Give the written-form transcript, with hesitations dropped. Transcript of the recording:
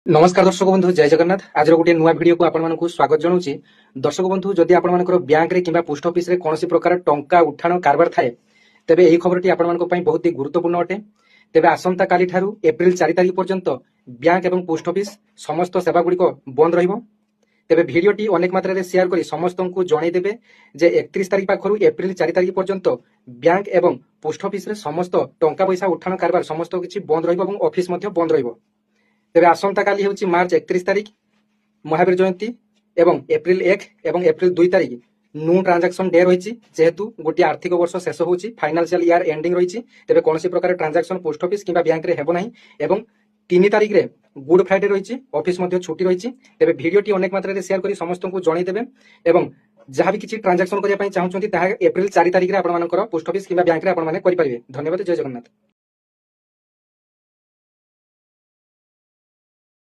नमस्कार दर्शक बंधु जय जगन्नाथ। आज गोटे नुआ भिडियो को आपको स्वागत जनाऊँ। दर्शक बंधु जदि आपंकर बैंक रे किंबा पोस्ट ऑफिस रे कौन प्रकार टंका उठाण कारबार थाए तेबे यही खबरटी आपंक बहुत ही गुरुत्वपूर्ण अटे। तेबे आसंता काली ठारू एप्रिल 4 तारिख पर्यंत बैंक एवं पोस्ट ऑफिस समस्त सेवा गुड़िक बंद रहिबो। तेबे भिडियोटी अनेक मात्रा रे शेयर करी समस्त को जणाई देबे जे 31 तारिख पाखरु एप्रिल 4 तारिख पर्यंत बैंक एवं पोस्ट ऑफिस रे समस्त टंका पैसा उठाण कारबार समस्त किछि बंद रहिबो एवं ऑफिस मध्य बंद रहिबो। तेबे आसंता काली हेउछि मार्च 31 तारिख महावीर जयंती एवं एप्रिल 1 एवं एप्रिल 2 तारिख न्यू ट्रांजैक्शन डे रही जेहेतु गोटे आर्थिक वर्ष शेष होउछि फाइनान्शियल ईयर एंडिंग रही। तेबे कौन प्रकार ट्रांजैक्शन पोस्ट ऑफिस किंबा बैंक रे हेबो नाही एवं 3 तारिख रे गुड फ्राइडे रही ऑफिस मध्य छुट्टी रही। तेबे भिडियोटी अनेक मात्रा रे शेयर करी समस्त को जणाई देबे एवं जहाँ भी किसी ट्रांजैक्शन करने चाहते एप्रिल 4 तारिख रे आपन मानकर पोस्ट ऑफिस किंबा बैंक रे आपन माने करि परिबे। धन्यवाद। जय जगन्नाथ।